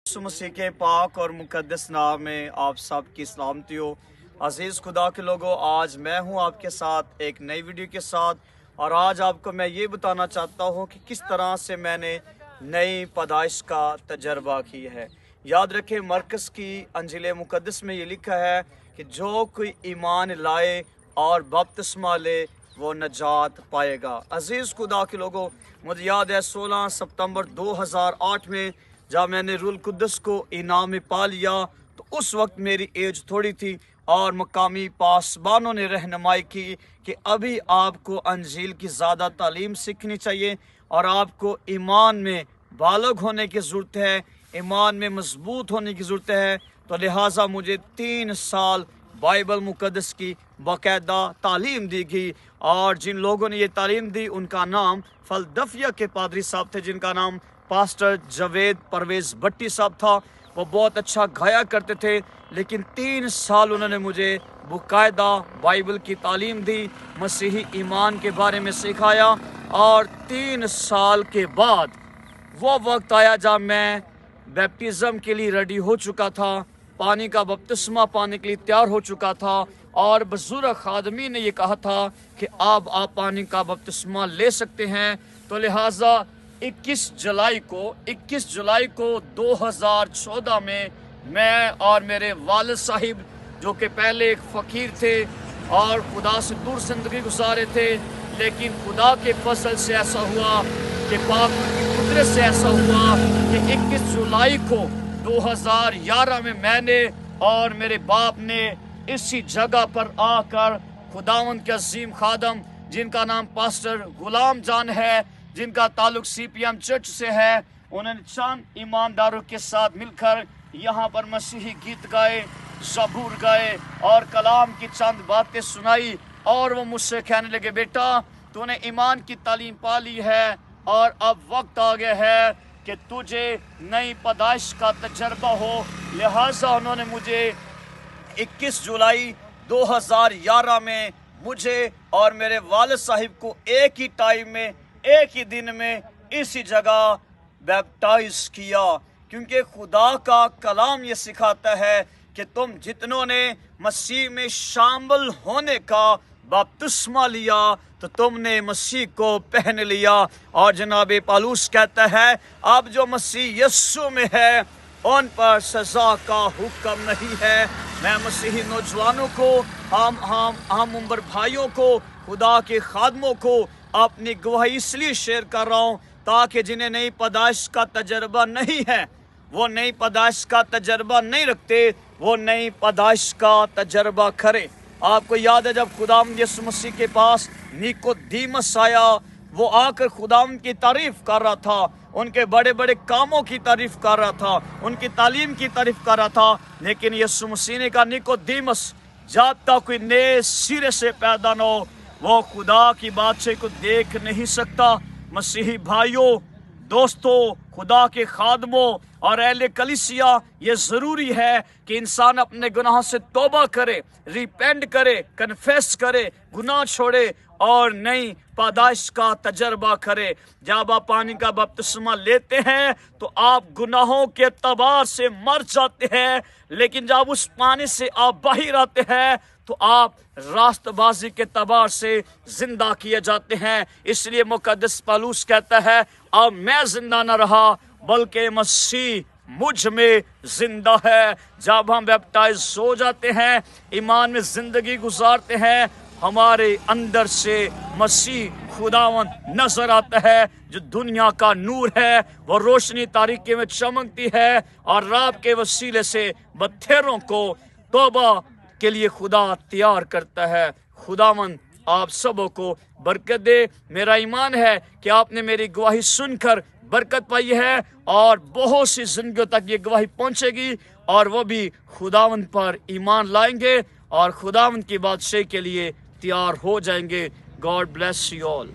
यीशु मसीह के पाक और मुकद्दस नाम में आप सब की सलामती हो। अजीज़ खुदा के लोगों, आज मैं हूं आपके साथ एक नई वीडियो के साथ, और आज आपको मैं ये बताना चाहता हूं कि किस तरह से मैंने नई पैदाइश का तजर्बा की है। याद रखें, मरकज़ की अंजील मुकद्दस में ये लिखा है कि जो कोई ईमान लाए और बपतिस्मा ले वो नजात पाएगा। अजीज़ खुदा के लोगों, मुझे याद है 16 सितंबर 2008 में जब मैंने रूल कुद्दस को इनाम में पा लिया, तो उस वक्त मेरी एज थोड़ी थी और मकामी पासबानों ने रहनुमाई की कि अभी आपको अंजील की ज़्यादा तालीम सीखनी चाहिए और आपको ईमान में बालग होने की ज़रूरत है, ईमान में मजबूत होने की ज़रूरत है। तो लिहाजा मुझे 3 साल बाइबल मुकद्दस की बाकायदा तालीम दी गई, और जिन लोगों ने ये तालीम दी उनका नाम फिलाडेल्फिया के पादरी साहब थे, जिनका नाम पास्टर जावेद परवेज़ भट्टी साहब था। वो बहुत अच्छा गाया करते थे, लेकिन 3 साल उन्होंने मुझे बाकायदा बाइबल की तालीम दी, मसीही ईमान के बारे में सिखाया। और 3 साल के बाद वो वक्त आया जब मैं बैप्टिज़म के लिए रेडी हो चुका था, पानी का बपतिस्मा पाने के लिए तैयार हो चुका था, और बुजुर्ग खादमी ने ये कहा था कि अब आप पानी का बपतिस्मा ले सकते हैं। तो लिहाजा 21 जुलाई को 2014 में मैं और मेरे वालिद साहिब, जो कि पहले एक फ़कीर थे और खुदा से दूर ज़िंदगी गुजारे थे, लेकिन खुदा के फजल से ऐसा हुआ कि पाक की कुदरत से ऐसा हुआ कि 21 जुलाई को 2011 में मैंने और मेरे बाप ने इसी जगह पर आकर खुदावंद के अजीम खादम, जिनका नाम पास्टर गुलाम जान है, जिनका ताल्लुक CPM चर्च से है, उन्होंने चंद ईमानदारों के साथ मिलकर यहाँ पर मसीही गीत गाए, ज़बूर गाए और कलाम की चंद बातें सुनाई। और वो मुझसे कहने लगे, बेटा तूने ईमान की तालीम पा ली है और अब वक्त आ गया है कि तुझे नई पैदाइश का तजर्बा हो। लिहाजा उन्होंने मुझे 21 जुलाई 2011 में मुझे और मेरे वालिद साहिब को एक ही टाइम में, एक ही दिन में इसी जगह बैप्टाइज किया, क्योंकि खुदा का कलाम ये सिखाता है कि तुम जितनों ने मसीह में शामिल होने का बपतिस्मा लिया तो तुमने मसीह को पहन लिया। और जनाब पौलुस कहता है, अब जो मसीह यीशु में है उन पर सजा का हुक्म नहीं है। मैं मसीही नौजवानों को, हम उम्र भाइयों को, खुदा के खादमों को अपनी गवाही इसलिए शेयर कर रहा हूँ ताकि जिन्हें नई पैदाइश का तजर्बा नहीं है, वो नई पैदाइश का तजर्बा नहीं रखते, वो नई पैदाइश का तजर्बा करें। आपको याद है जब खुदावंद यीशु मसीह के पास निकोदेमुस आया, वो आकर खुदावंद की तारीफ कर रहा था, उनके बड़े बड़े कामों की तारीफ कर रहा था, उनकी तालीम की तारीफ कर रहा था, लेकिन यीशु मसीह ने कहा, निकोदेमुस जब तक कोई नए सिरे से पैदा न हो वो खुदा की बादशाही को देख नहीं सकता। मसीही भाइयों, दोस्तों, खुदा के खादमों और अहले कलीसिया, ये ज़रूरी है कि इंसान अपने गुनाहों से तौबा करे, रिपेंट करे, कन्फेस करे, गुनाह छोड़े और नई पैदाइश का तजर्बा करे। जब आप पानी का बपतिस्मा लेते हैं तो आप गुनाहों के तबार से मर जाते हैं, लेकिन जब उस पानी से आप बाहर आते हैं तो आप रास्तबाजी के तबार से जिंदा किए जाते हैं। इसलिए मुकद्दस पौलुस कहता है, अब मैं जिंदा न रहा बल्कि मसीह मुझ में जिंदा है। जब हम बैप्टाइज हो जाते हैं, ईमान में जिंदगी गुजारते हैं, हमारे अंदर से मसीह खुदावंद नजर आता है, जो दुनिया का नूर है। वो रोशनी तारीकी में चमकती है और रात के वसीले से बत्थेरों को तौबा के लिए खुदा तैयार करता है। खुदावंद आप सबों को बरकत दे। मेरा ईमान है कि आपने मेरी गवाही सुनकर बरकत पाई है और बहुत सी जिंदगियों तक ये गवाही पहुंचेगी, और वो भी खुदावंद पर ईमान लाएंगे और खुदावंद की बादशाही के लिए तैयार हो जाएंगे। God bless you all.